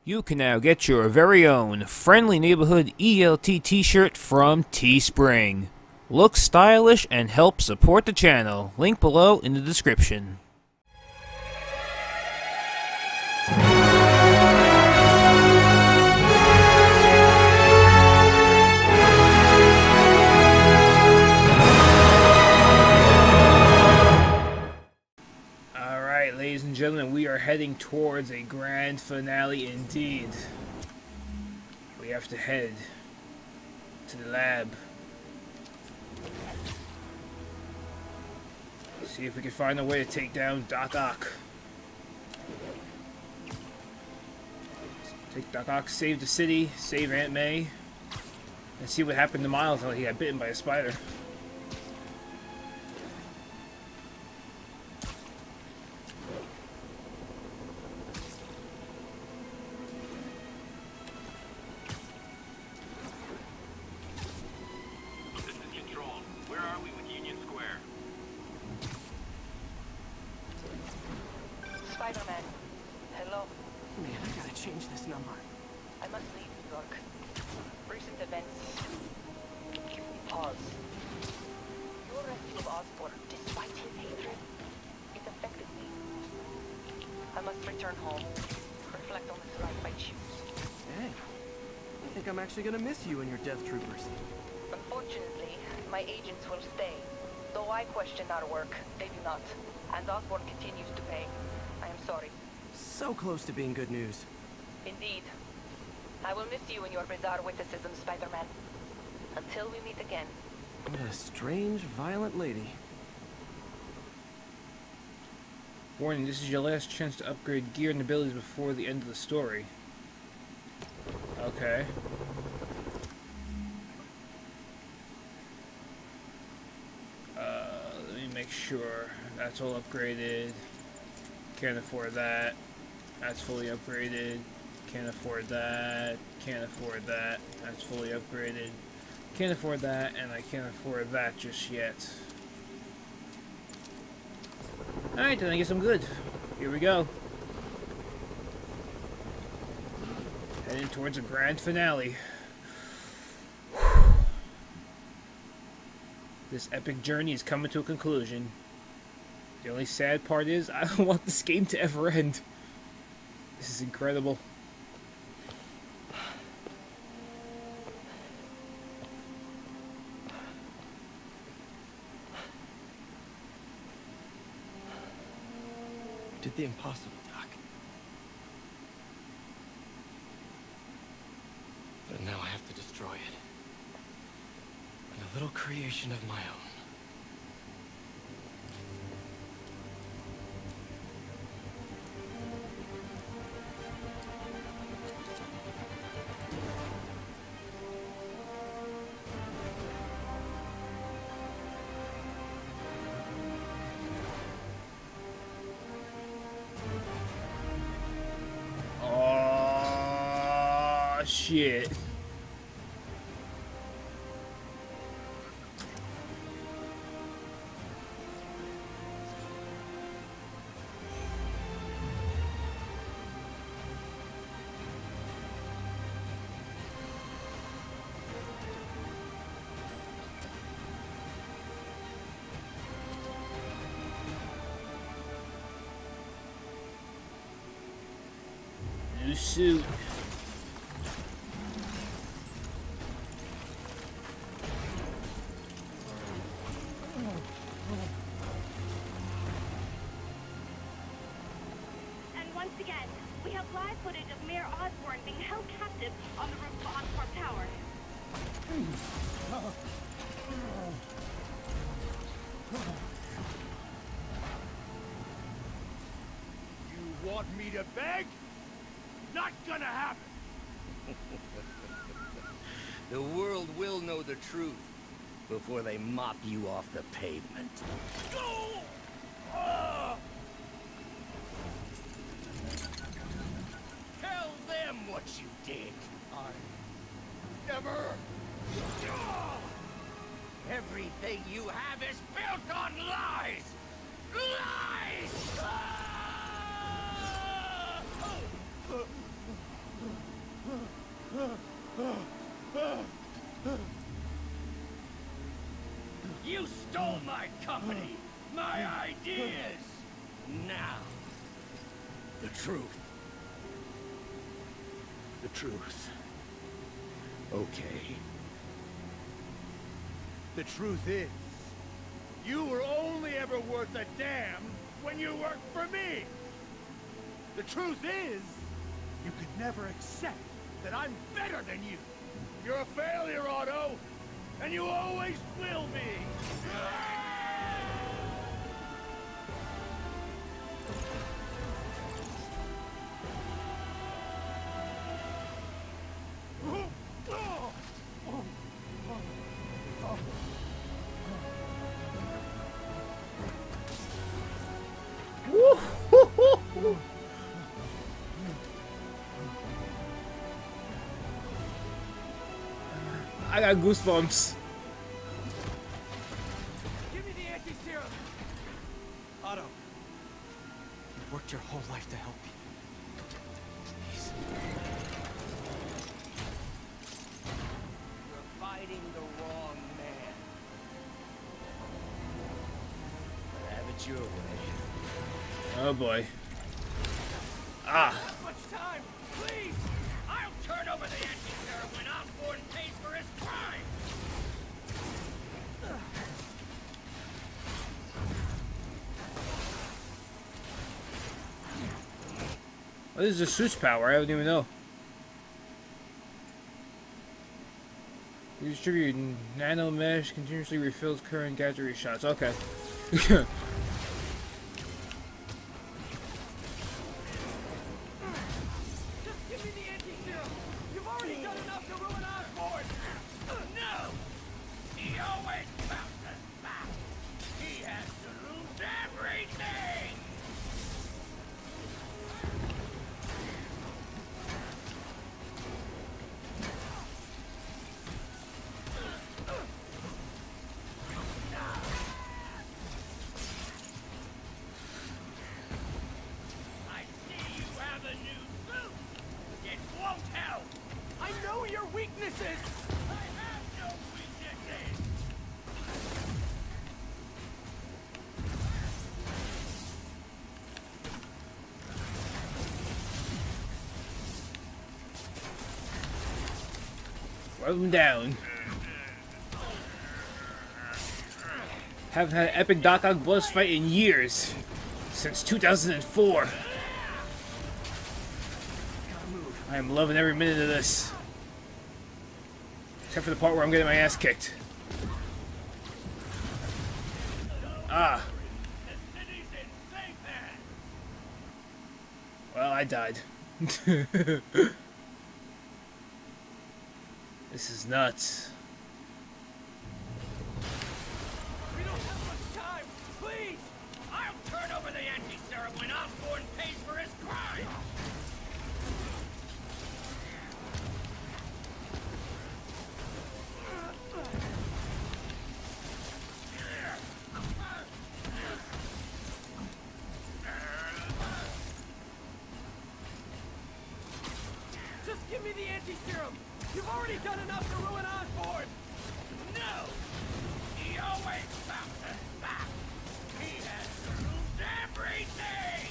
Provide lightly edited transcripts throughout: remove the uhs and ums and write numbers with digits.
You can now get your very own Friendly Neighborhood ELT t-shirt from Teespring. Look stylish and help support the channel. Link below in the description. Alright, ladies and gentlemen, we are heading towards a grand finale indeed. We have to head to the lab. See if we can find a way to take down Doc Ock. Take Doc Ock, save the city, save Aunt May, and see what happened to Miles until he got bitten by a spider. Spider-Man. Hello. Man, I gotta change this number. I must leave New York. Recent events give me pause. Your rescue of Osborn, despite his hatred, it affected me. I must return home, reflect on this life I choose. Hey, I think I'm actually gonna miss you and your Death Troopers. Unfortunately, my agents will stay. Though I question our work, they do not. And Osborn continues to pay. I am sorry. So close to being good news. Indeed. I will miss you and your bizarre witticism, Spider-Man. Until we meet again. What a strange, violent lady. Warning, this is your last chance to upgrade gear and abilities before the end of the story. Okay. Let me make sure that's all upgraded. Can't afford that. That's fully upgraded. Can't afford that. Can't afford that. That's fully upgraded. Can't afford that, and I can't afford that just yet. Alright, then I guess I'm good. Here we go. Heading towards a grand finale. This epic journey is coming to a conclusion. The only sad part is, I don't want this game to ever end. This is incredible. Did the impossible, Doc. But now I have to destroy it. And a little creation of my own. Shit. New suit. Once again, we have live footage of Mayor Osborn being held captive on the roof of Oscorp Tower. You want me to beg? Not gonna happen! The world will know the truth before they mop you off the pavement. Go! Tell them what you did. I never... Everything you have is built on lies! Lies! stole my company, my ideas. Now, the truth. The truth. Okay. The truth is, you were only ever worth a damn when you worked for me. The truth is, you could never accept that I'm better than you. You're a failure, Otto, and you always will be. I got goosebumps. Give me the anti-serum. Otto, you've worked your whole life to help me. Please. You're fighting the wrong man. Have it your way. Oh boy. Ah. Not much time, please. I'll turn over the anti-serum when Osborn pays for his crime. What is the suit's power? I don't even know. You distribute nano mesh, continuously refills current gadgetry shots. Okay. Just give me the anti-serum. You've already done enough to ruin Osborn. No! He always bounces back. He has to lose everything. I see you have a new suit. It won't help. I know your weaknesses. I have no weaknesses. Rub him down. Haven't had an epic Doc Ock boss fight in years. Since 2004. I am loving every minute of this. Except for the part where I'm getting my ass kicked. Ah. The city's in safe hands. Well, I died. This is nuts. We don't have much time. Please! I'll turn over the anti-serum when Osborn pays for his crime. Just give me the anti-serum. You've already done enough to ruin Osborn. No! He always bounces back. He has to lose everything.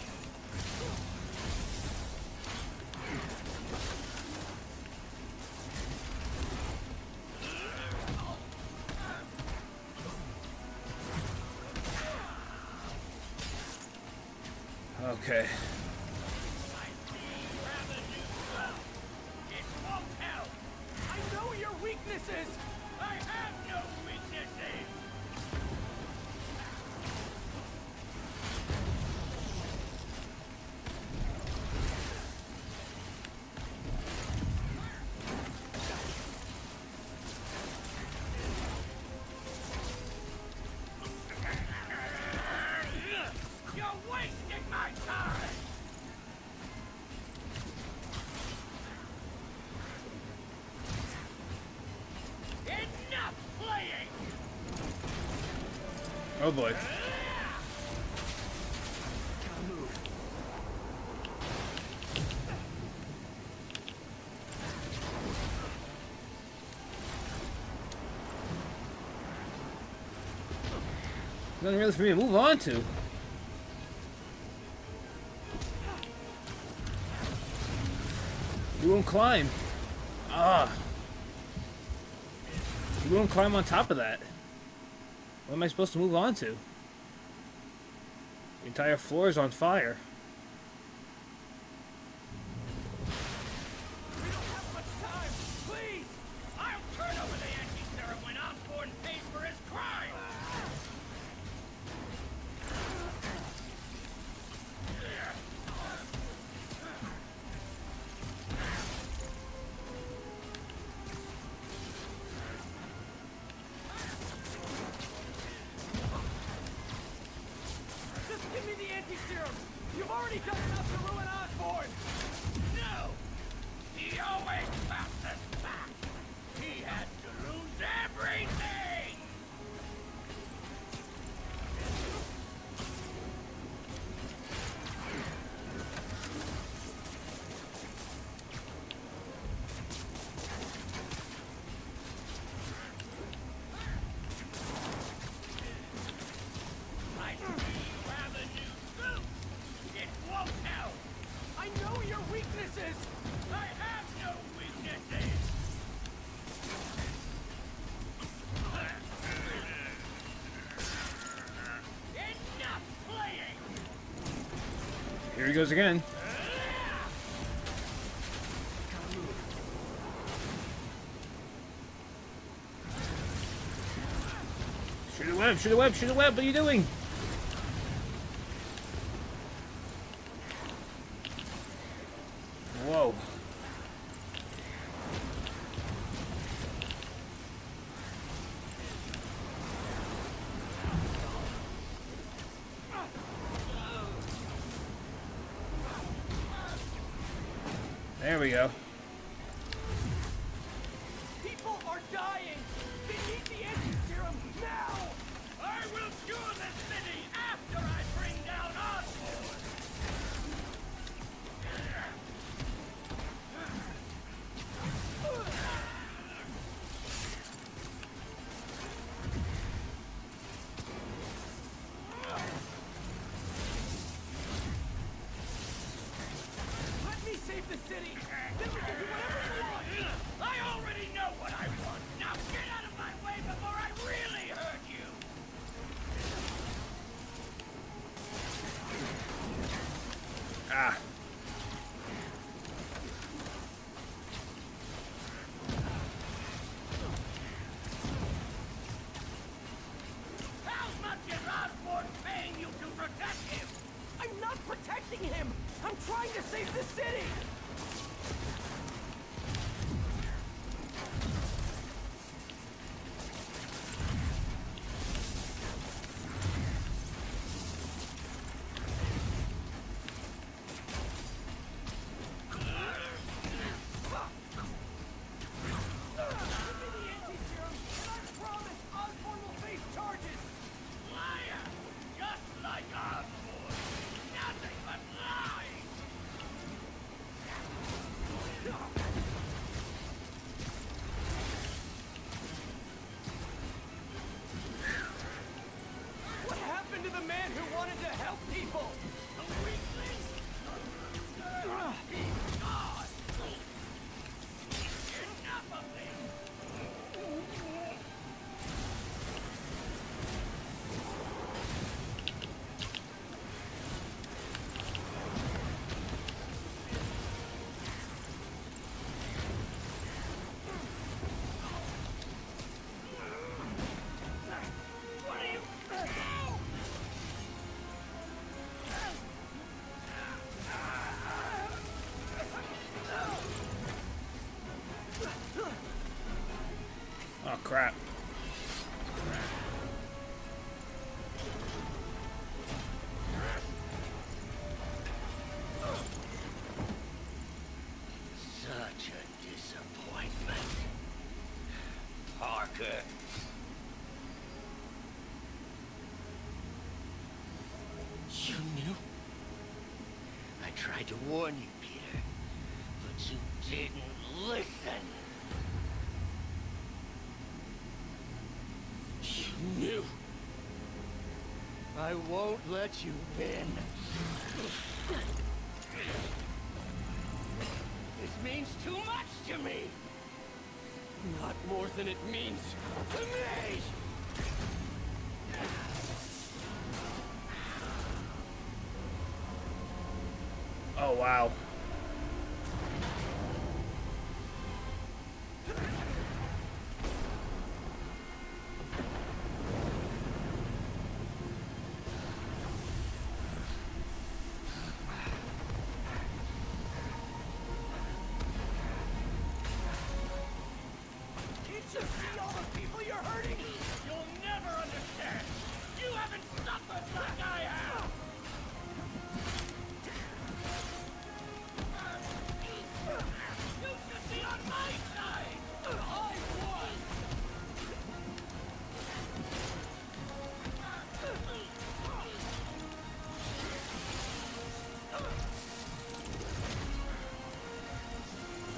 Okay. I see you have a new suit. It won't help. I know your weaknesses. I have no weaknesses. You're wasting my time. Enough playing. Oh boy. Nothing really for me to move on to. You won't climb. Ah. You won't climb on top of that. What am I supposed to move on to? The entire floor is on fire. We don't have much time! Please! I'll turn over the anti-serum when Osborn pays for his crime! Just give me the anti-serum! You've already done enough to ruin Osborn! No! He always bounces back! He had to lose everything! I see you have a new suit! It won't help! I know your weaknesses! I have no weaknesses! Enough playing! Here he goes again. Shoot the web, shoot the web, shoot the web, what are you doing? Whoa. There we go. People are dying! They need the anti-serum now! I will cure the city after I bring down Osborn! Let me save the city! Then we can do whatever you want! I already know what I want! Now get out of my way before I really hurt you! Ah. How much is Osborn paying you to protect him? I'm not protecting him! I'm trying to save the city! Give me the anti-serum, and I promise Osborn will face charges! Liar! Just like Osborn! Nothing but lies! What happened to the man who wanted to help people? A weakling? He's gone! Enough of this! What are you... Oh crap. Such a disappointment. Parker. You knew? I tried to warn you, Peter, but you didn't listen. You knew. I won't let you win. This means too much to me. Not more than it means to me! Oh, wow. Can't you see all the people you're hurting? You'll never understand. You haven't suffered like I have. You should be on my side. I won.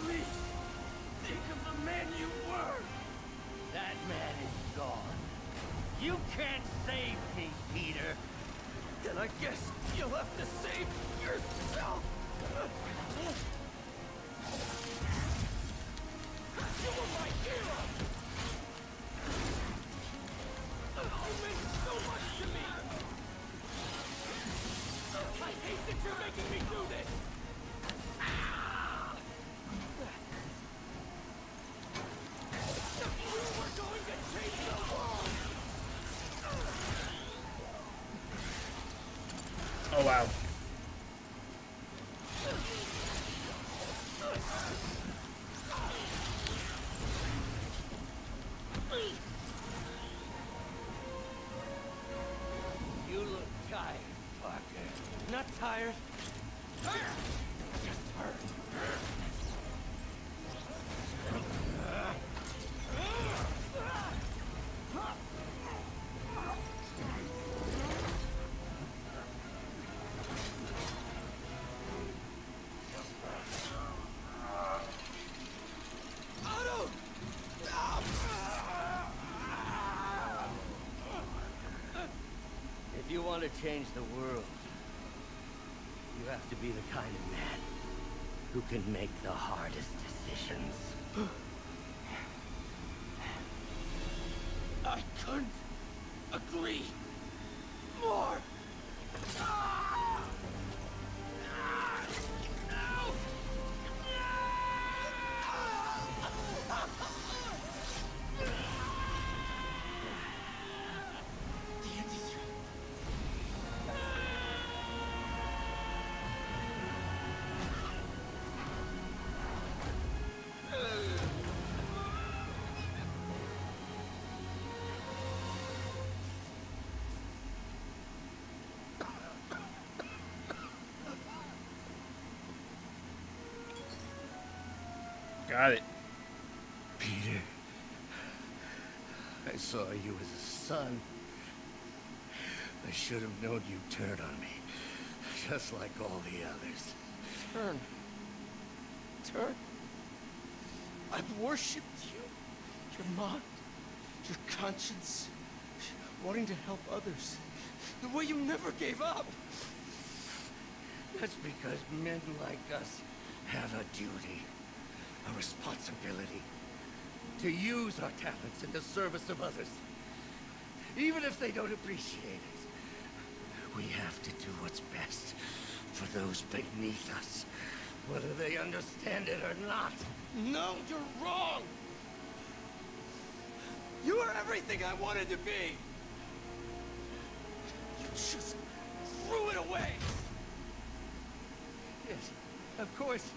Please, think of the man you were. That man is gone. You can't save me, Peter. Then I guess you'll have to save yourself! You were my hero. You meant so much to me. I hate that you're making me do this. We were going to change the world. Oh, wow. You look tired, Parker. Not tired. Just hurt. Otto! If you want to change the world, you have to be the kind of man who can make the hardest decisions. I couldn't agree more. Got it. Peter, I saw you as a son. I should have known you'd turn on me, just like all the others. Turn. Turn. I've worshipped you. Your mind, your conscience, wanting to help others. The way you never gave up. That's because men like us have a duty, a responsibility, to use our talents in the service of others. Even if they don't appreciate it, we have to do what's best for those beneath us, whether they understand it or not. No, you're wrong. You are everything I wanted to be. You just threw it away. Yes, of course.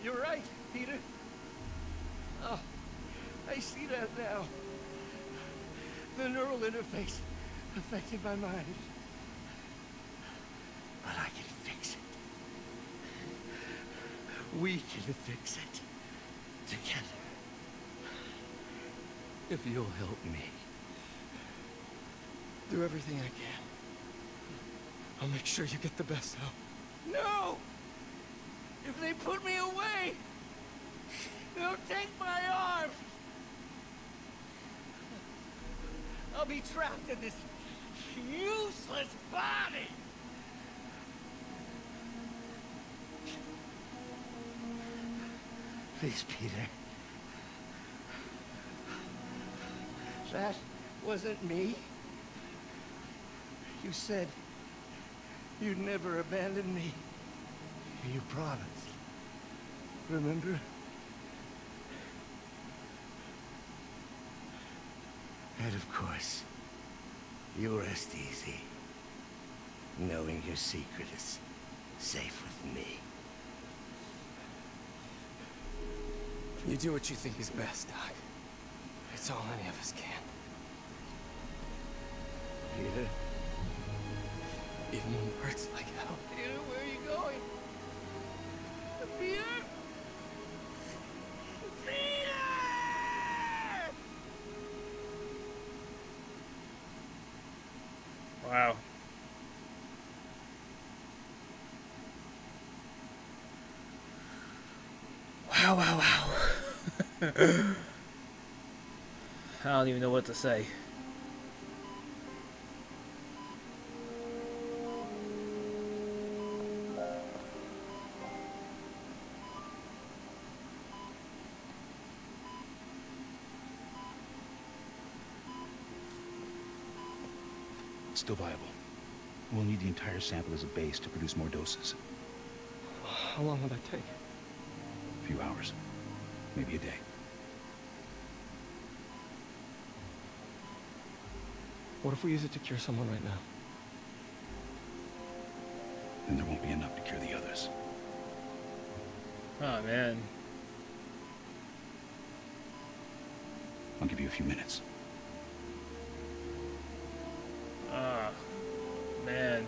You're right, Peter. Oh, I see that now. The neural interface affecting my mind. But I can fix it. We can fix it. Together. If you'll help me. Do everything I can. I'll make sure you get the best help. No! If they put me away, they'll take my arm. I'll be trapped in this useless body! Please, Peter. That wasn't me. You said you'd never abandon me. You promised. Remember? And of course, you'll rest easy, knowing your secret is safe with me. You do what you think is best, Doc. It's all any of us can. Peter? Even when it hurts like hell. Peter, where are you going? Peter? Peter! Wow. Wow, wow, wow. I don't even know what to say. Still viable. We'll need the entire sample as a base to produce more doses. How long will that take? A few hours. Maybe a day. What if we use it to cure someone right now? Then there won't be enough to cure the others. Oh, man. I'll give you a few minutes. Ah, man.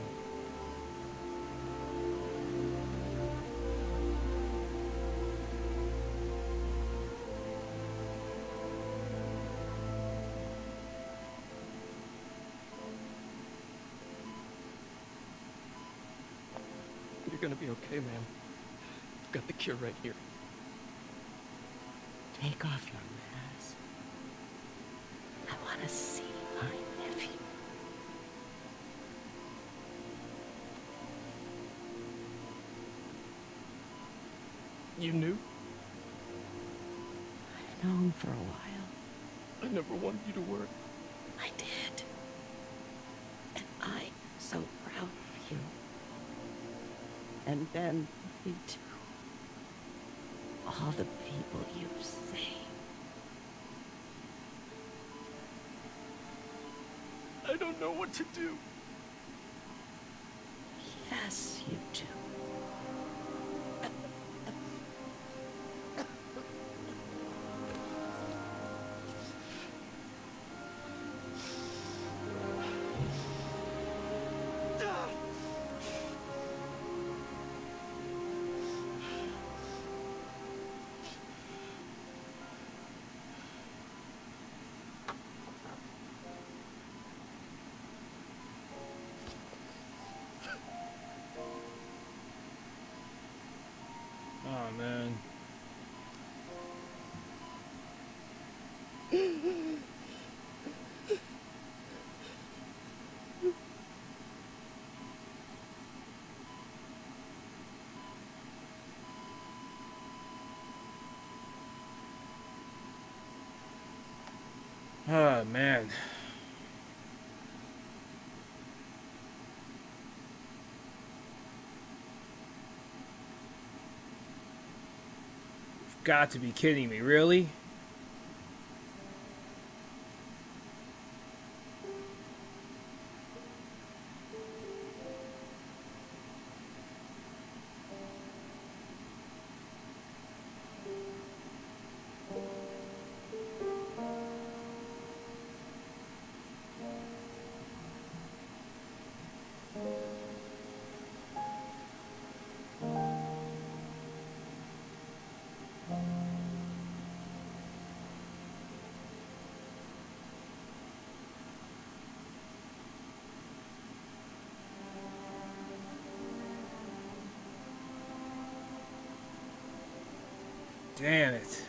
You're gonna be okay, ma'am. I've got the cure right here. Take off your mask. I want to see my nephew. You knew? I've known for a while. I never wanted you to worry. I did. And I'm so proud of you. And Ben, you too. All the people you've saved. I don't know what to do. Yes, you do. Oh, man. Oh, man. You've got to be kidding me, really? Damn it.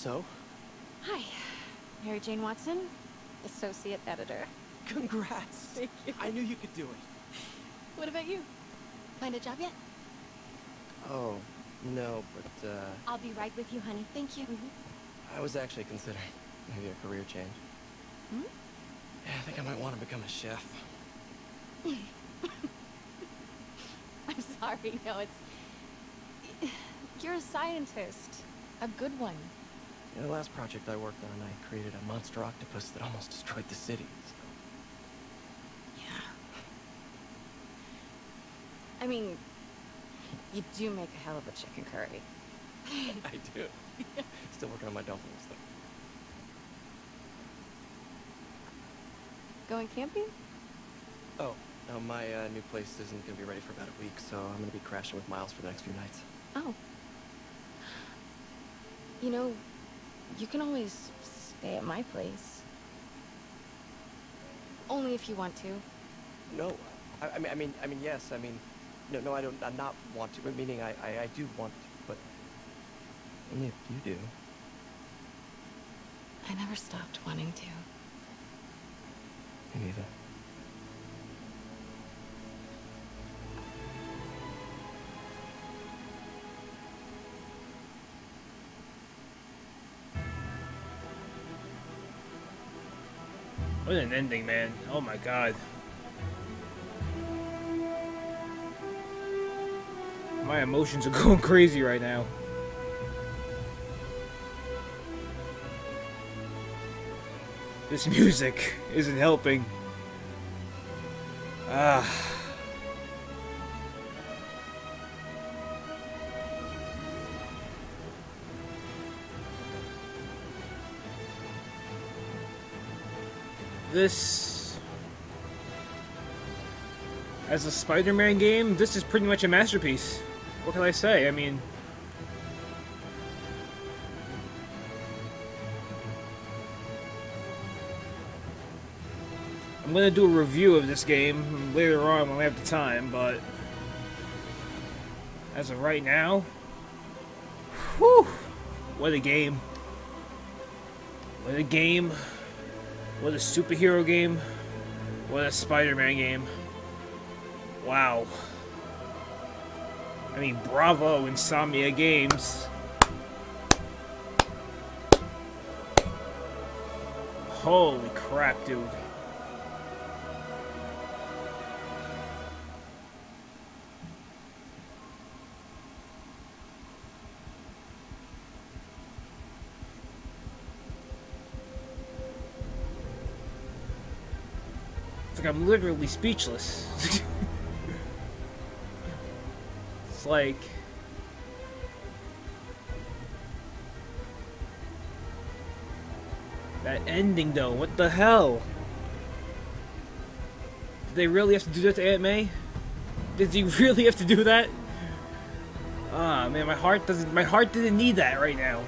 So? Hi, Mary Jane Watson, associate editor. Congrats. Thank you. I knew you could do it. What about you? Find a job yet? Oh, no, but, I'll be right with you, honey. Thank you. I was actually considering maybe a career change. Hmm? Yeah, I think I might want to become a chef. I'm sorry, no, it's... You're a scientist. A good one. In the last project I worked on, I created a monster octopus that almost destroyed the city. So. Yeah. I mean, you do make a hell of a chicken curry. I do. Still working on my dumplings, though. Going camping? Oh, no, my new place isn't going to be ready for about a week, so I'm going to be crashing with Miles for the next few nights. Oh. You know, you can always stay at my place. Only if you want to. No, I mean, yes, I mean, no, I don't, I'm not want to, meaning I do want to, but only if you do. I never stopped wanting to. Me neither. What an ending, man. Oh my god. My emotions are going crazy right now. This music isn't helping. Ah. This, as a Spider-Man game, this is pretty much a masterpiece. What can I say? I mean, I'm gonna do a review of this game later on when we have the time, but as of right now, whew, what a game. What a game. What a superhero game. What a Spider-Man game. Wow. I mean, bravo, Insomnia Games. Holy crap, dude. It's like I'm literally speechless. It's like... that ending, though. What the hell? Did they really have to do that to Aunt May? Did he really have to do that? Ah, man, my heart didn't need that right now.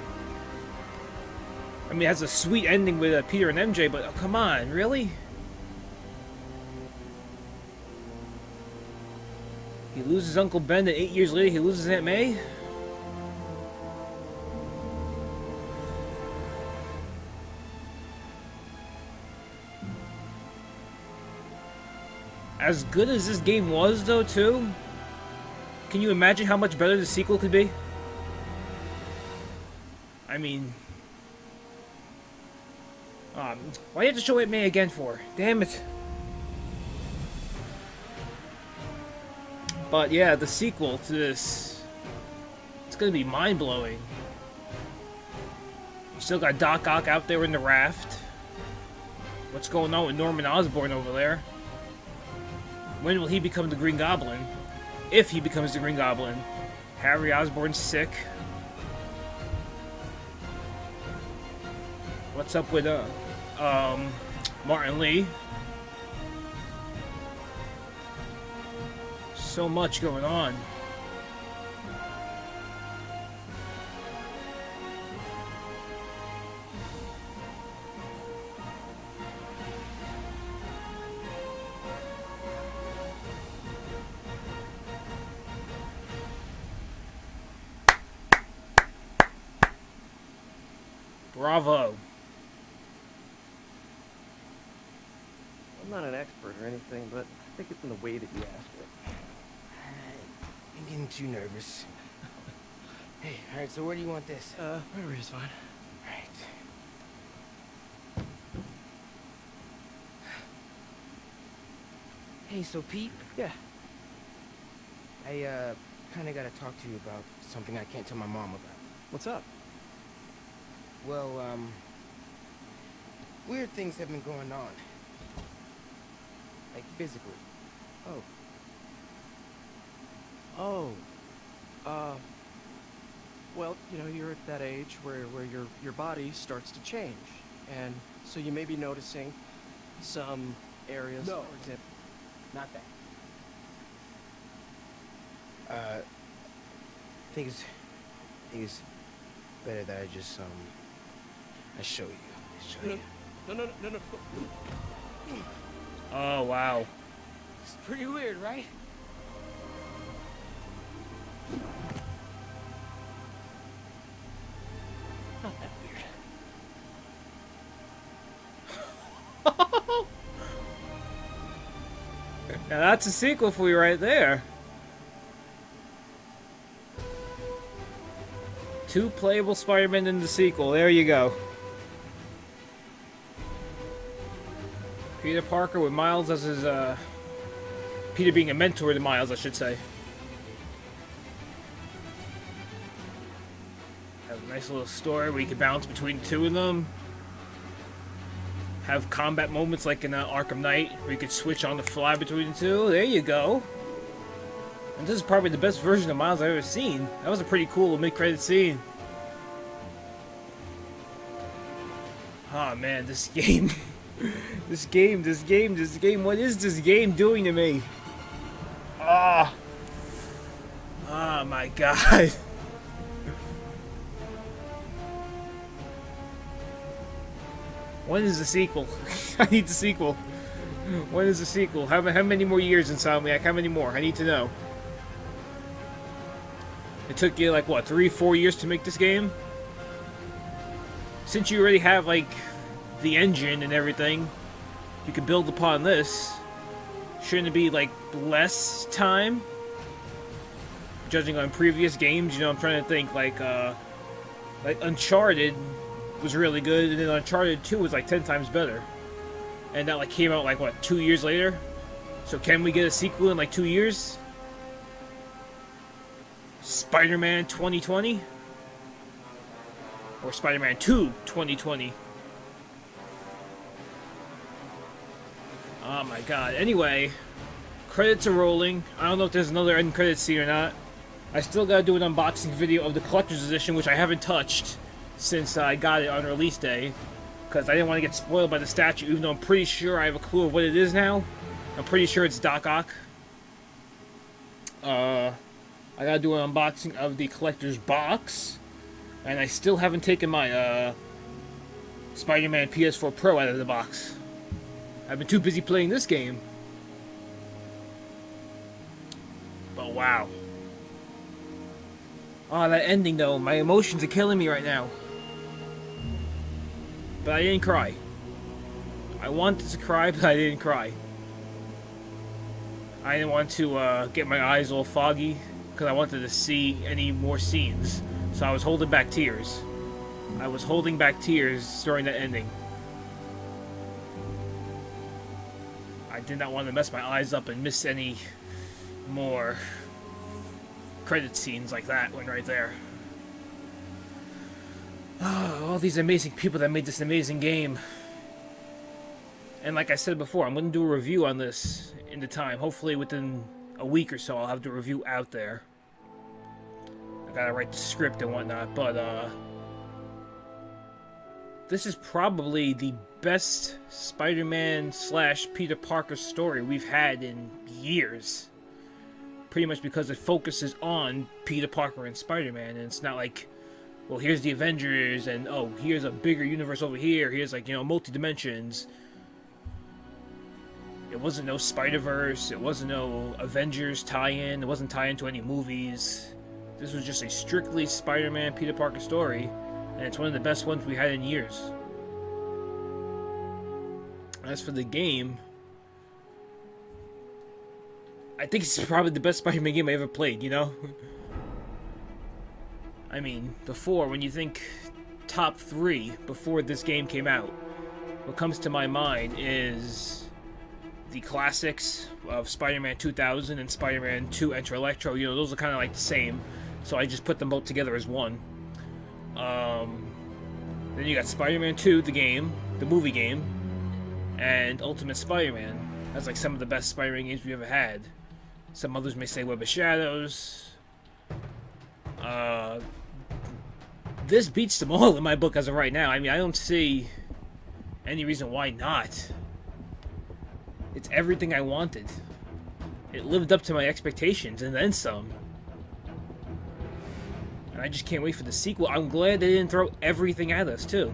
I mean, it has a sweet ending with Peter and MJ, but oh, come on, really? He loses Uncle Ben, and 8 years later he loses Aunt May? As good as this game was, though, too, can you imagine how much better the sequel could be? I mean... why do you have to show Aunt May again for? Damn it. But yeah, the sequel to this, it's gonna be mind-blowing. You still got Doc Ock out there in the raft. What's going on with Norman Osborn over there? When will he become the Green Goblin? If he becomes the Green Goblin. Harry Osborn's sick. What's up with Martin Lee? So much going on. Bravo. I'm not an expert or anything, but I think it's in the way that you ask it. I'm getting too nervous. Hey, alright, so where do you want this? Right over here's fine. Alright. Hey, so Pete? Yeah. I, kinda gotta talk to you about something I can't tell my mom about. What's up? Well, weird things have been going on. Like, physically. Oh. Oh. Well, you know, you're at that age where your body starts to change. And so you may be noticing some areas, No. for example. Not that. I think it's better that I just, I show you. Show you. No. Oh, wow. It's pretty weird, right? Not that weird. Now that's a sequel for you right there. 2 playable Spider-Man in the sequel. There you go. Peter Parker with Miles as his, Peter being a mentor to Miles, I should say. Have a nice little story where you can bounce between the 2 of them. Have combat moments like in Arkham Knight, where you could switch on the fly between the 2. There you go. And this is probably the best version of Miles I've ever seen. That was a pretty cool mid-credit scene. Oh man, this game. This game. What is this game doing to me? Ah. Oh my god. When is the sequel? I need the sequel. When is the sequel? How many more years, Insomniac? How many more? I need to know. It took you, like, what, 3-4 years to make this game? Since you already have, like, the engine and everything, you can build upon this. Shouldn't it be, like, less time? Judging on previous games, you know, I'm trying to think, like Uncharted was really good, and then Uncharted 2 was like 10 times better. And that like came out like what, 2 years later? So can we get a sequel in like 2 years? Spider-Man 2020? Or Spider-Man 2 2020? Oh my god. Anyway, credits are rolling. I don't know if there's another end credits scene or not. I still gotta do an unboxing video of the collector's edition, which I haven't touched since I got it on release day, because I didn't want to get spoiled by the statue, even though I'm pretty sure I have a clue of what it is now. I'm pretty sure it's Doc Ock. I gotta do an unboxing of the collector's box, and I still haven't taken my Spider-Man PS4 Pro out of the box. I've been too busy playing this game. But wow. Oh, that ending though, my emotions are killing me right now. But I didn't cry. I wanted to cry, but I didn't cry. I didn't want to get my eyes all foggy, because I wanted to see any more scenes. So I was holding back tears. I was holding back tears during that ending. I did not want to mess my eyes up and miss any more credit scenes like that one right there. Oh, all these amazing people that made this amazing game. And like I said before, I'm going to do a review on this in the time. Hopefully within a week or so I'll have the review out there. I gotta write the script and whatnot, but this is probably the best Spider-Man / Peter Parker story we've had in years. Pretty much because it focuses on Peter Parker and Spider-Man, and it's not like, well, here's the Avengers, and oh, here's a bigger universe over here, here's like, you know, multi-dimensions. It wasn't no Spider-Verse, it wasn't no Avengers tie-in, it wasn't tie-in to any movies. This was just a strictly Spider-Man, Peter Parker story, And it's one of the best ones we had in years. As for the game, I think it's probably the best Spider-Man game I ever played, you know? I mean, before, when you think top 3 before this game came out, what comes to my mind is the classics of Spider-Man 2000 and Spider-Man 2 Enter Electro. You know, those are kind of like the same, so I just put them both together as one. Then you got Spider-Man 2, the game, the movie game, and Ultimate Spider-Man. That's like some of the best Spider-Man games we ever had. Some others may say Web of Shadows. This beats them all in my book as of right now. I mean, I don't see any reason why not. It's everything I wanted. It lived up to my expectations, and then some. And I just can't wait for the sequel. I'm glad they didn't throw everything at us, too.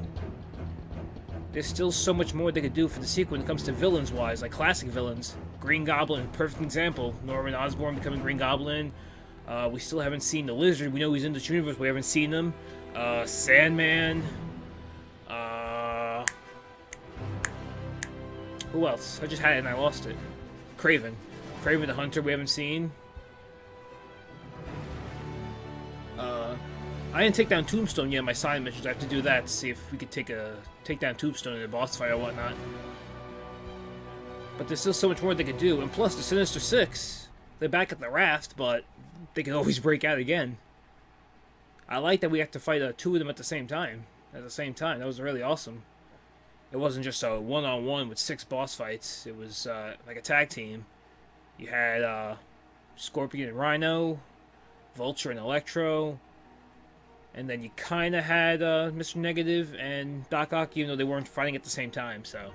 There's still so much more they could do for the sequel when it comes to villains-wise, like classic villains. Green Goblin, perfect example. Norman Osborn becoming Green Goblin. We still haven't seen the Lizard. We know he's in this universe. We haven't seen him. Sandman. Who else? I just had it and I lost it. Kraven. Kraven the Hunter we haven't seen. I didn't take down Tombstone yet in my side missions. I have to do that to see if we could take down Tombstone in a boss fight or whatnot. But there's still so much more they could do. And plus, the Sinister Six. They're back at the raft, but they can always break out again. I like that we have to fight 2 of them at the same time. That was really awesome. It wasn't just a one-on-one with 6 boss fights. It was like a tag team. You had Scorpion and Rhino, Vulture and Electro, and then you kind of had Mr. Negative and Doc Ock, even though they weren't fighting at the same time, so.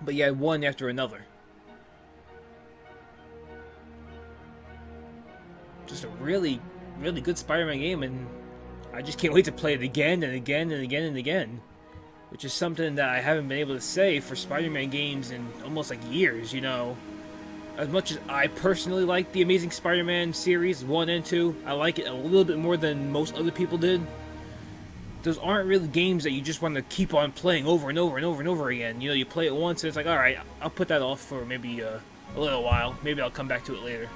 But you had one after another. Just a really, really good Spider-Man game, and I just can't wait to play it again and again and again and again. Which is something that I haven't been able to say for Spider-Man games in almost like years, you know. As much as I personally like the Amazing Spider-Man series 1 and 2, I like it a little bit more than most other people did. Those aren't really games that you just want to keep on playing over and over and over and over again. You know, you play it once and it's like, alright, I'll put that off for maybe a little while. Maybe I'll come back to it later.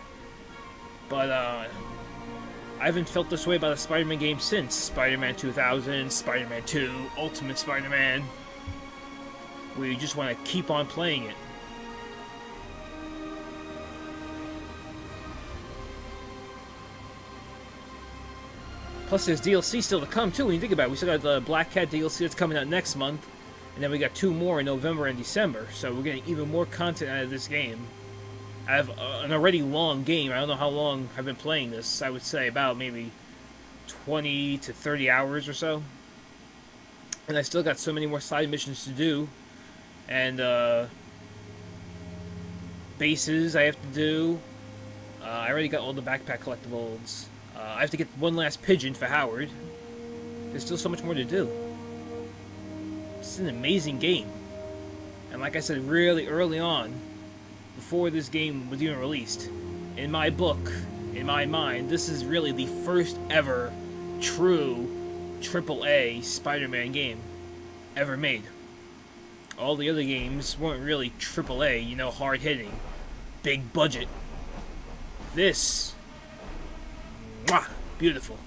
But, I haven't felt this way about a Spider-Man game since Spider-Man 2000, Spider-Man 2, Ultimate Spider-Man, where you just want to keep on playing it. Plus, there's DLC still to come, too, when you think about it. We still got the Black Cat DLC that's coming out next month, and then we got 2 more in November and December, so we're getting even more content out of this game. I have an already long game. I don't know how long I've been playing this. I would say about maybe 20 to 30 hours or so. And I still got so many more side missions to do. And bases I have to do. I already got all the backpack collectibles. I have to get one last pigeon for Howard. There's still so much more to do. It's an amazing game. And like I said really early on, before this game was even released, in my book, in my mind, this is really the first ever true AAA Spider-Man game ever made. All the other games weren't really AAA, you know, hard-hitting, big budget. This, mwah, beautiful.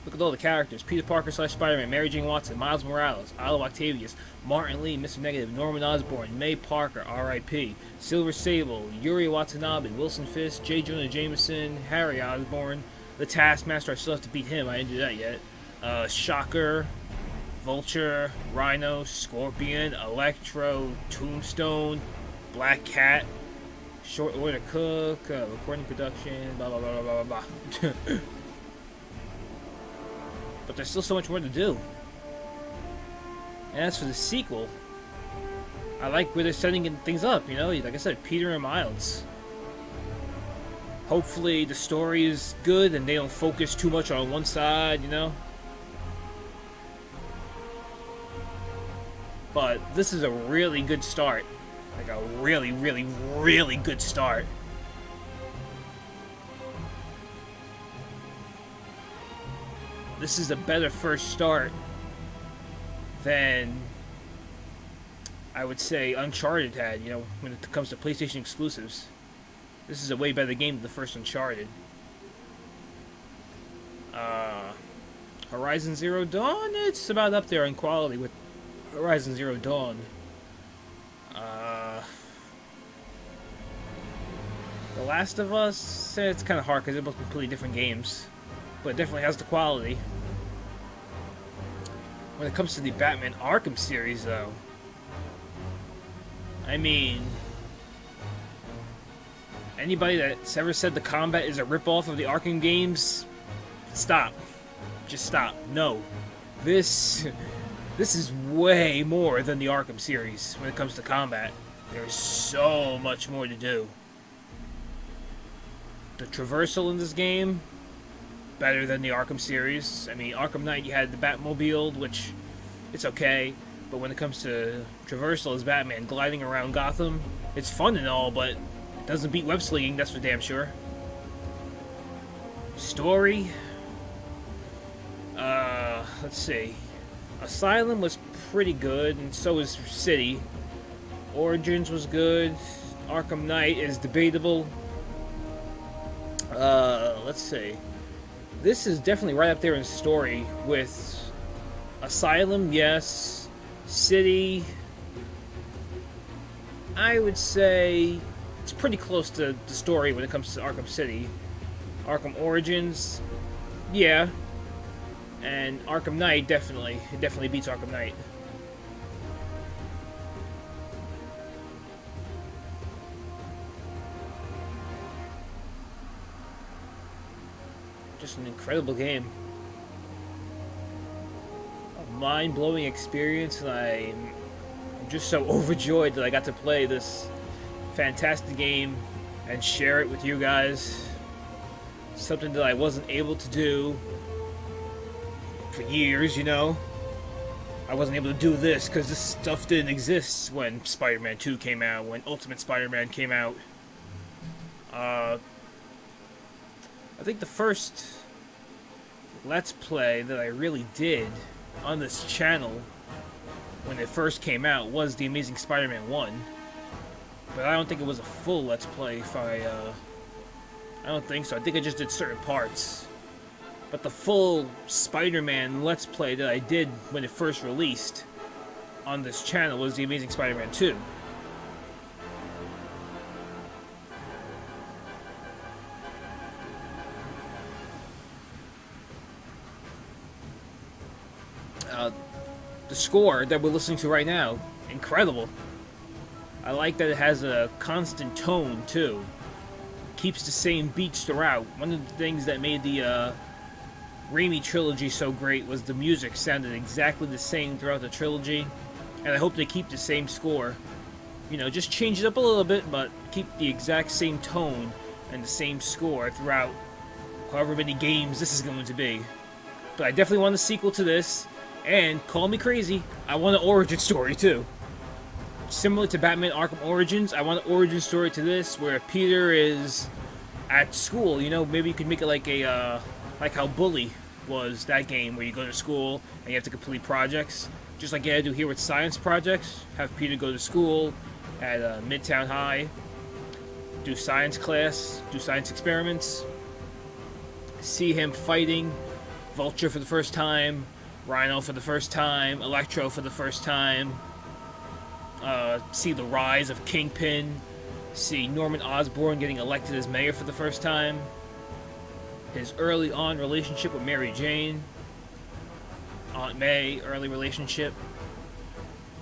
Look at all the characters. Peter Parker / Spider-Man, Mary Jane Watson, Miles Morales, Otto Octavius, Martin Lee, Mr. Negative, Norman Osborn, May Parker, R.I.P., Silver Sable, Yuri Watanabe, Wilson Fisk, J. Jonah Jameson, Harry Osborn, the Taskmaster, I still have to beat him, I didn't do that yet, Shocker, Vulture, Rhino, Scorpion, Electro, Tombstone, Black Cat, Short Order Cook, recording production, blah blah blah blah blah blah. But there's still so much more to do. And as for the sequel, I like where they're setting things up, you know? Like I said, Peter and Miles. Hopefully the story is good and they don't focus too much on one side, you know? But this is a really good start Like a really, really, really good start. This is a better first start than I would say Uncharted had, you know, when it comes to PlayStation exclusives. This is a way better game than the first Uncharted. Horizon Zero Dawn, it's about up there in quality with Horizon Zero Dawn. The Last of Us, it's kind of hard because they're both completely different games. But it definitely has the quality. When it comes to the Batman Arkham series, though, I mean, anybody that's ever said the combat is a ripoff of the Arkham games, stop. Just stop. No. This is way more than the Arkham series when it comes to combat. There's so much more to do. The traversal in this game, better than the Arkham series. I mean, Arkham Knight, you had the Batmobile, which, it's okay. But when it comes to traversal as Batman, gliding around Gotham, it's fun and all, but it doesn't beat web slinging, that's for damn sure. Story? Let's see. Asylum was pretty good, and so was City. Origins was good. Arkham Knight is debatable. Let's see. This is definitely right up there in story with Asylum, yes. City, I would say it's pretty close to the story when it comes to Arkham City. Arkham Origins, yeah. And Arkham Knight, definitely. It definitely beats Arkham Knight. Just an incredible game. A mind-blowing experience, and I'm just so overjoyed that I got to play this fantastic game and share it with you guys. Something that I wasn't able to do for years, you know. I wasn't able to do this because this stuff didn't exist when Spider-Man 2 came out, when Ultimate Spider-Man came out. I think the first Let's Play that I really did on this channel when it first came out was The Amazing Spider-Man 1. But I don't think it was a full Let's Play if I don't think so. I think I just did certain parts. But the full Spider-Man Let's Play that I did when it first released on this channel was The Amazing Spider-Man 2. The score that we're listening to right now, incredible. I like that it has a constant tone, too. Keeps the same beats throughout. One of the things that made the Raimi trilogy so great was the music sounded exactly the same throughout the trilogy. And I hope they keep the same score. You know, just change it up a little bit, but keep the exact same tone and the same score throughout however many games this is going to be. But I definitely want a sequel to this. And, call me crazy, I want an origin story, too. Similar to Batman Arkham Origins, I want an origin story to this, where Peter is at school, you know, maybe you could make it like a, like how Bully was, that game, where you go to school, and you have to complete projects. Just like you had to do here with science projects, have Peter go to school at Midtown High, do science class, do science experiments, see him fighting Vulture for the first time, Rhino for the first time, Electro for the first time, see the rise of Kingpin, see Norman Osborn getting elected as mayor for the first time, his early on relationship with Mary Jane, Aunt May, early relationship,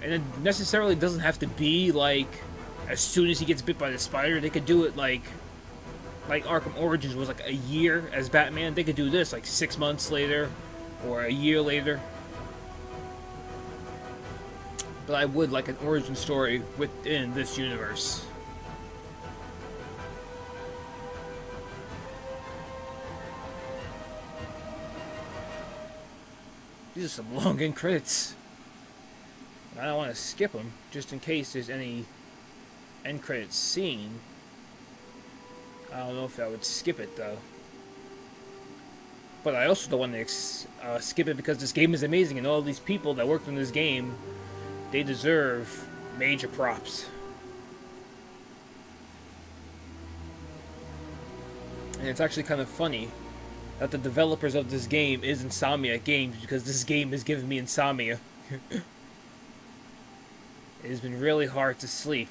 and it necessarily doesn't have to be like as soon as he gets bit by the spider. They could do it like Arkham Origins was like a year as Batman. They could do this like 6 months later or a year later. But I would like an origin story within this universe. These are some long end credits. I don't want to skip them, just in case there's any end credits scene. I don't know if I would skip it though. But I also don't want to skip it because this game is amazing, and all these people that worked on this game, they deserve major props. And it's actually kind of funny that the developers of this game is Insomniac Games, because this game is giving me insomnia. It has been really hard to sleep,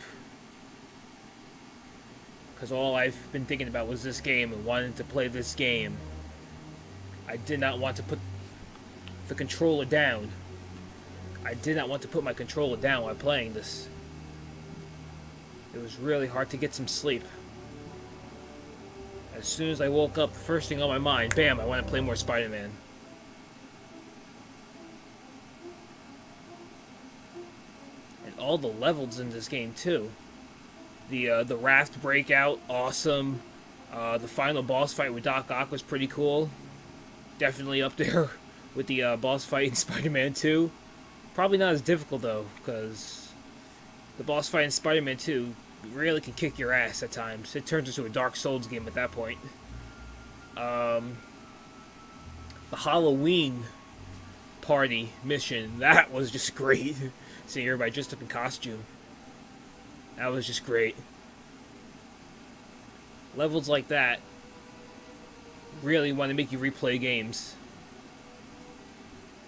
because all I've been thinking about was this game and wanting to play this game. I did not want to put the controller down. I did not want to put my controller down while playing this. It was really hard to get some sleep. As soon as I woke up, the first thing on my mind, bam, I want to play more Spider-Man. And all the levels in this game too. The raft breakout, awesome. The final boss fight with Doc Ock was pretty cool. Definitely up there with the boss fight in Spider-Man 2. Probably not as difficult though, because the boss fight in Spider-Man 2 really can kick your ass at times. It turns into a Dark Souls game at that point. The Halloween party mission, that was just great. Seeing everybody dressed up in costume. That was just great. Levels like that really want to make you replay games.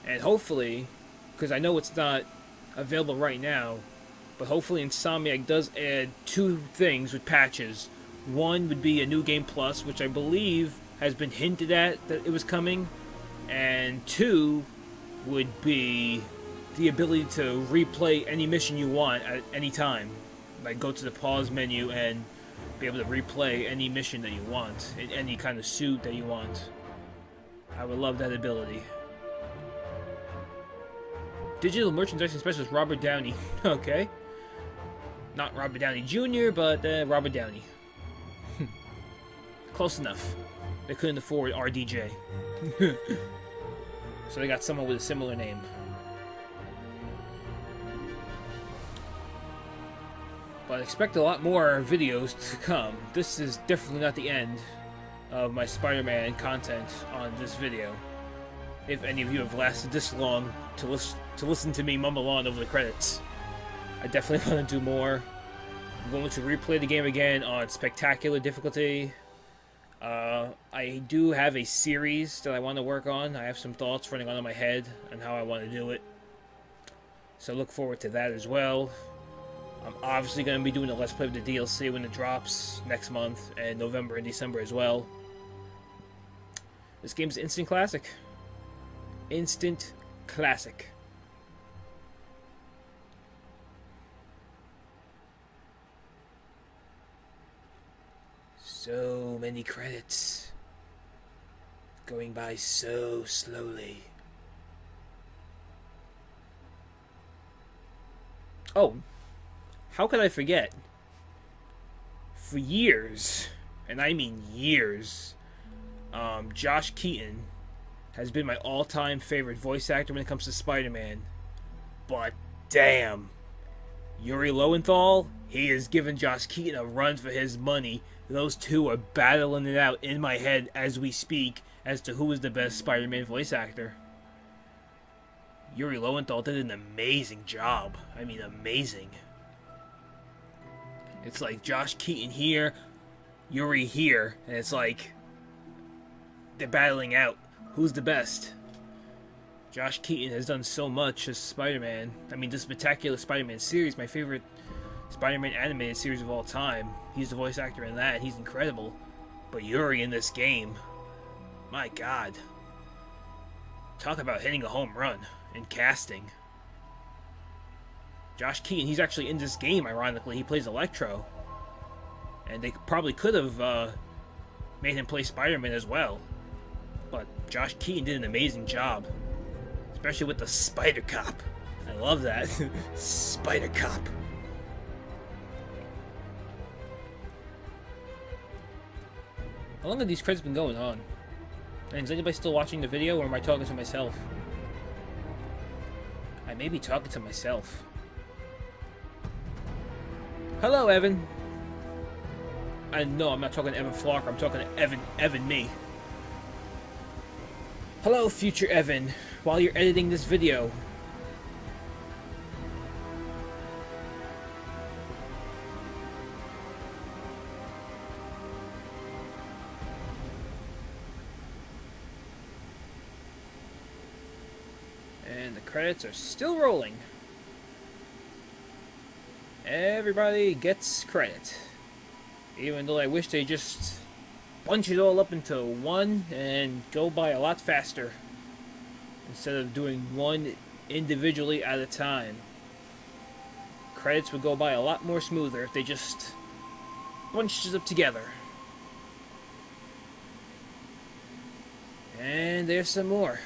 And hopefully, because I know it's not available right now, but hopefully Insomniac does add 2 things with patches. One would be a New Game Plus, which I believe has been hinted at that it was coming. And 2 would be the ability to replay any mission you want at any time. Like go to the pause menu and be able to replay any mission that you want, in any kind of suit that you want. I would love that ability. Digital merchandising specialist Robert Downey. Okay. Not Robert Downey Jr., but Robert Downey. Close enough. They couldn't afford RDJ. So they got someone with a similar name. But expect a lot more videos to come. This is definitely not the end of my Spider-Man content on this video. If any of you have lasted this long to listen to me mumble on over the credits. I definitely want to do more. I'm going to replay the game again on spectacular difficulty. I do have a series that I want to work on. I have some thoughts running on in my head on how I want to do it. So look forward to that as well. I'm obviously going to be doing a Let's Play of the DLC when it drops next month, and November and December as well. This game's instant classic. Instant classic. So many credits. Going by so slowly. Oh, how could I forget? For years, and I mean years, Josh Keaton has been my all-time favorite voice actor when it comes to Spider-Man. But damn, Yuri Lowenthal, he has given Josh Keaton a run for his money. Those two are battling it out in my head as we speak as to who is the best Spider-Man voice actor. Yuri Lowenthal did an amazing job. I mean, amazing. It's like Josh Keaton here, Yuri here, and it's like they're battling out. Who's the best? Josh Keaton has done so much as Spider-Man. I mean, this Spectacular Spider-Man series, my favorite Spider-Man animated series of all time. He's the voice actor in that, and he's incredible. But Yuri in this game, my God. Talk about hitting a home run in casting. Josh Keaton, he's actually in this game, ironically. He plays Electro. And they probably could have made him play Spider-Man as well. But Josh Keaton did an amazing job. Especially with the Spider Cop. I love that. Spider Cop. How long have these credits been going on? And is anybody still watching the video, or am I talking to myself? I may be talking to myself. Hello, Evan. And no, I'm not talking to Evan Flocker. I'm talking to Evan me. Hello, future Evan. While you're editing this video, and the credits are still rolling. Everybody gets credit. Even though I wish they just bunch it all up into one and go by a lot faster, instead of doing one individually at a time. Credits would go by a lot more smoother if they just bunched it up together. And there's some more.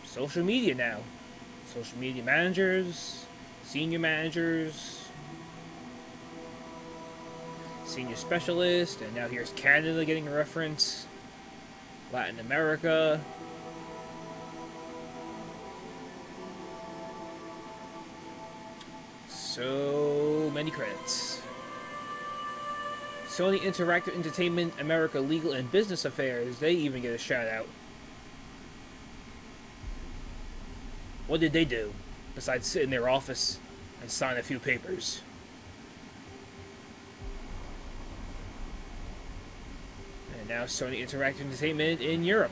Social media now. Social media managers, senior managers, senior specialist, and now here's Canada getting a reference. Latin America. So many credits. Sony Interactive Entertainment, America Legal and Business Affairs, they even get a shout out. What did they do besides sit in their office and sign a few papers? And now Sony Interactive Entertainment in Europe.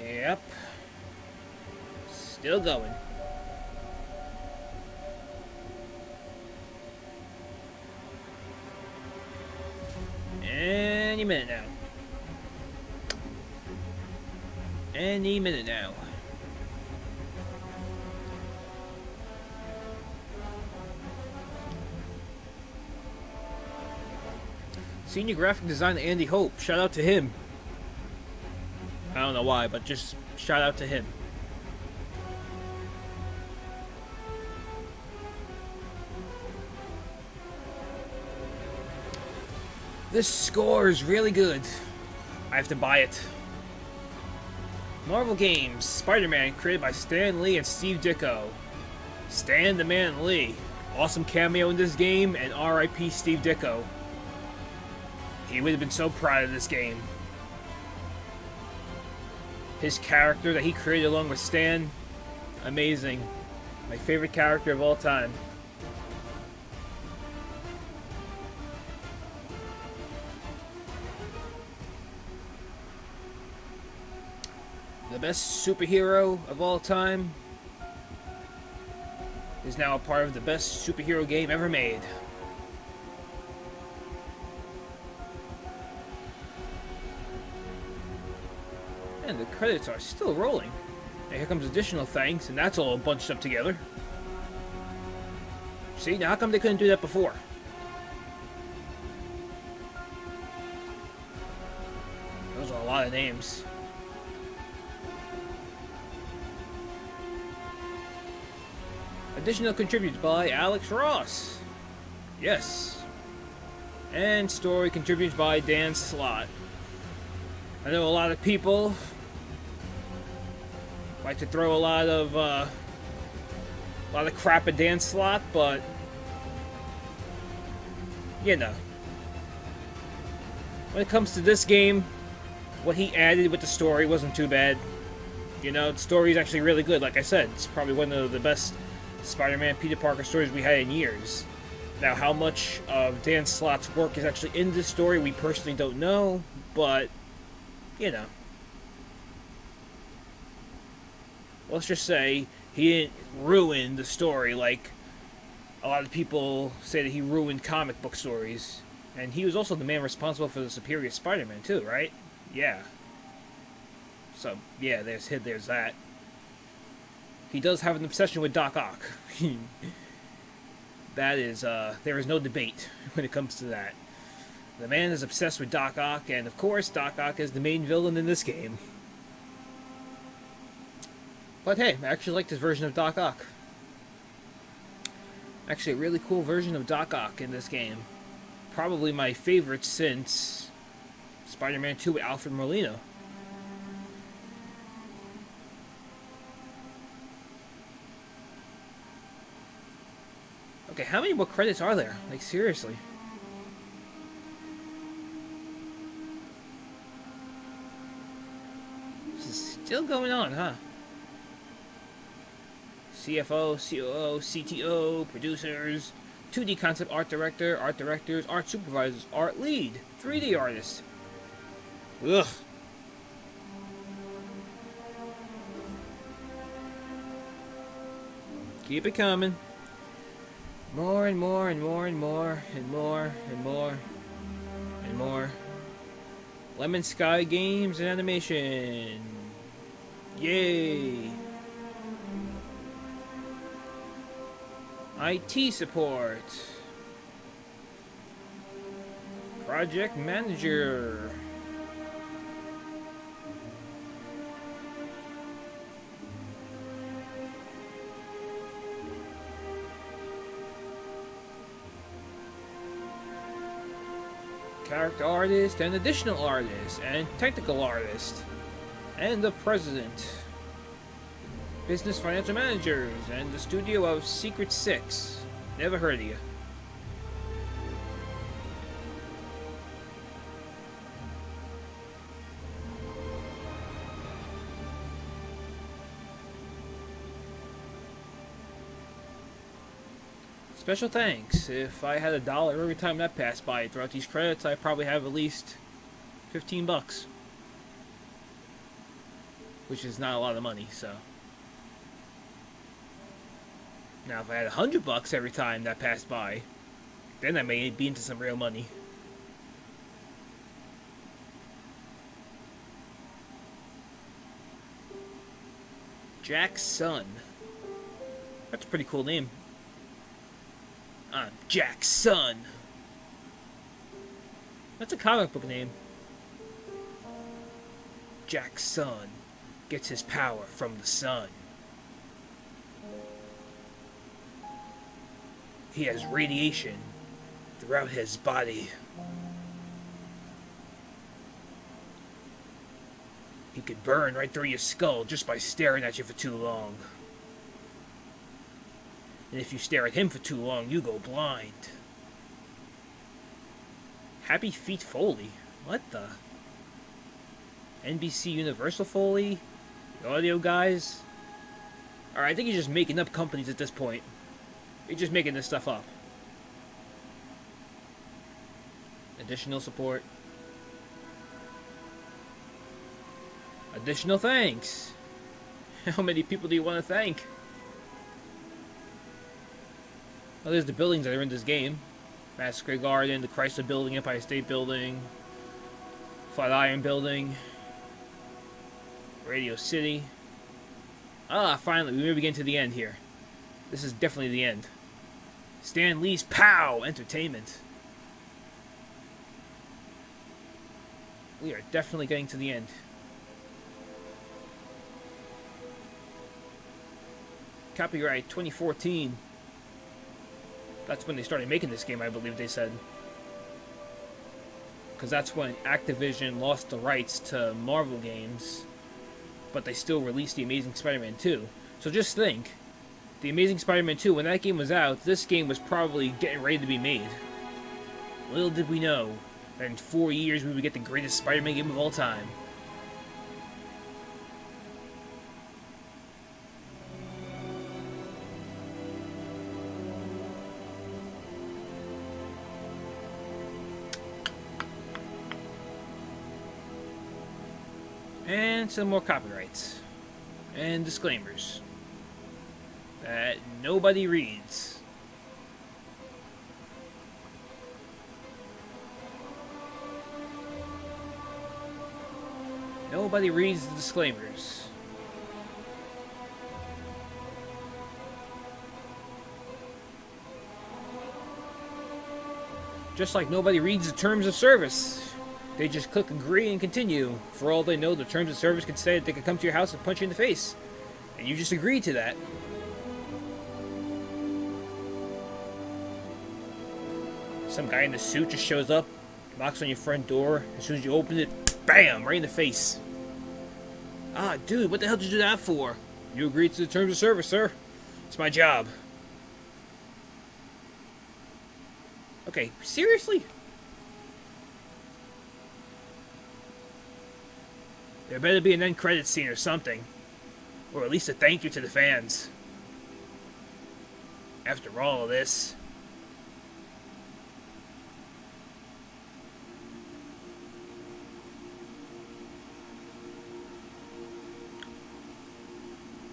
Yep. Still going. Any minute now. Any minute now. Senior graphic designer Andy Hope. Shout out to him. I don't know why, but just shout out to him. This score is really good. I have to buy it. Marvel Games, Spider-Man, created by Stan Lee and Steve Ditko. Stan the Man Lee. Awesome cameo in this game, and R.I.P. Steve Ditko. He would have been so proud of this game. His character that he created along with Stan, amazing. My favorite character of all time. The best superhero of all time is now a part of the best superhero game ever made. And the credits are still rolling. And here comes additional thanks, and that's all bunched up together. See, now how come they couldn't do that before? Those are a lot of names. Additional contributes by Alex Ross. Yes. And story contributes by Dan Slott. I know a lot of people like to throw a lot of crap at Dan Slott, but you know, when it comes to this game, what he added with the story wasn't too bad. You know, the story is actually really good. Like I said, it's probably one of the best Spider-Man Peter Parker stories we had in years. Now, how much of Dan Slott's work is actually in this story, we personally don't know, but you know, let's just say he didn't ruin the story like a lot of people say that he ruined comic book stories. And he was also the man responsible for the Superior Spider-Man too, right? Yeah. So, yeah, there's that. He does have an obsession with Doc Ock. That is, there is no debate when it comes to that. The man is obsessed with Doc Ock, and of course, Doc Ock is the main villain in this game. But hey, I actually like this version of Doc Ock. Actually, a really cool version of Doc Ock in this game. Probably my favorite since Spider-Man 2 with Alfred Molina. Okay, how many more credits are there? Like, seriously. This is still going on, huh? CFO, COO, CTO, producers, 2D concept art director, art directors, art supervisors, art lead, 3D artist. Ugh. Keep it coming. More and more and more and more and more and more and more. Lemon Sky Games and Animation. Yay. IT support. Project manager. Character artist and additional artist and technical artist and the president. Business financial managers and the studio of Secret 6. Never heard of you. Special thanks. If I had $1 every time that passed by throughout these credits, I probably have at least 15 bucks. Which is not a lot of money, so. Now, if I had 100 bucks every time that passed by, then I may be into some real money. Jack's son. That's a pretty cool name. I'm Jack's son. That's a comic book name. Jack's son gets his power from the sun. He has radiation throughout his body. He could burn right through your skull just by staring at you for too long. And if you stare at him for too long, you go blind. Happy Feet Foley? What the? NBC Universal Foley? The audio guys? Alright, I think he's just making up companies at this point. He's just making this stuff up. Additional support. Additional thanks. How many people do you want to thank? Well, there's the buildings that are in this game. Massacre Garden, the Chrysler Building, Empire State Building, Flatiron Building, Radio City. Ah, finally, we may be getting to the end here. This is definitely the end. Stan Lee's POW! Entertainment. We are definitely getting to the end. Copyright 2014. That's when they started making this game, I believe they said. Because that's when Activision lost the rights to Marvel games, but they still released The Amazing Spider-Man 2. So just think, The Amazing Spider-Man 2, when that game was out, this game was probably getting ready to be made. Little did we know that in 4 years we would get the greatest Spider-Man game of all time. And some more copyrights. And disclaimers. That nobody reads. Nobody reads the disclaimers. Just like nobody reads the terms of service. They just click agree and continue. For all they know, the terms of service can say that they can come to your house and punch you in the face. And you just agree to that. Some guy in a suit just shows up, knocks on your front door. As soon as you open it, bam, right in the face. Ah, dude, what the hell did you do that for? You agreed to the terms of service, sir. It's my job. Okay, seriously? There better be an end credits scene or something. Or at least a thank you to the fans. After all of this.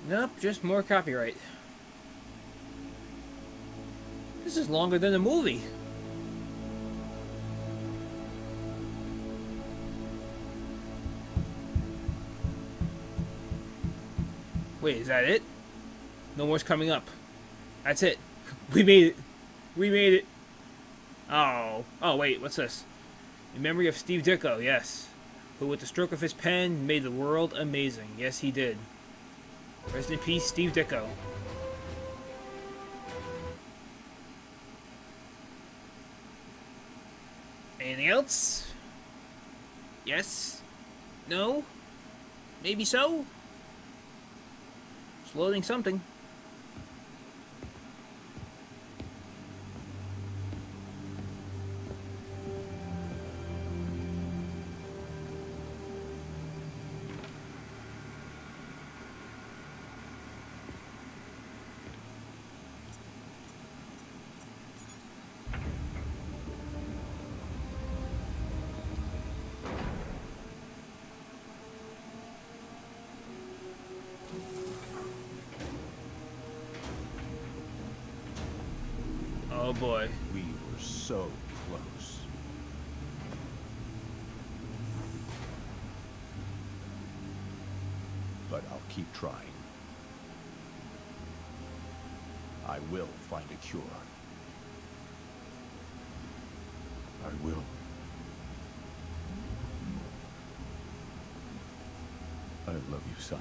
Nope, just more copyright. This is longer than the movie. Wait, is that it? No more's coming up. That's it. We made it. We made it. Oh. Oh, wait, what's this? In memory of Steve Ditko, yes. Who with the stroke of his pen made the world amazing. Yes, he did. Rest in peace, Steve Ditko. Anything else? Yes? No? Maybe so? It's loading something. Oh boy. We were so close. But I'll keep trying. I will find a cure. I will. I love you, son.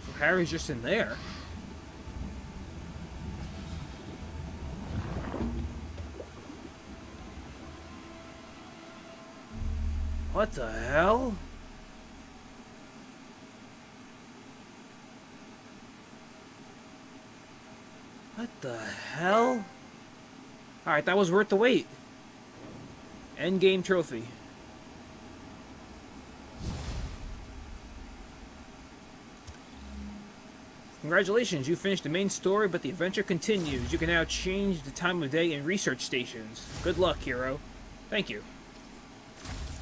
So Harry's just in there. What the hell? What the hell? Alright, that was worth the wait. Endgame trophy. Congratulations, you finished the main story, but the adventure continues. You can now change the time of day in research stations. Good luck, hero. Thank you.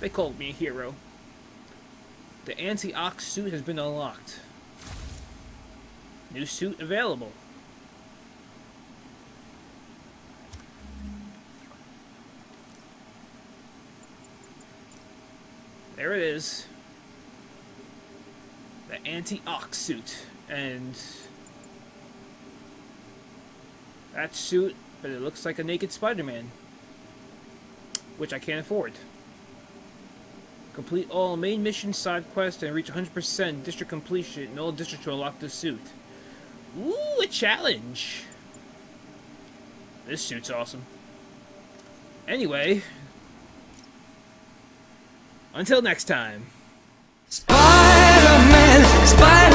They called me a hero. The anti-ox suit has been unlocked. New suit available. There it is. The anti-ox suit. And that suit, but it looks like a naked Spider-Man. Which I can't afford. Complete all main mission side quests and reach 100% district completion in all districts to unlock this suit. Ooh, a challenge! This suit's awesome. Anyway, until next time. Spider-Man, Spider-Man.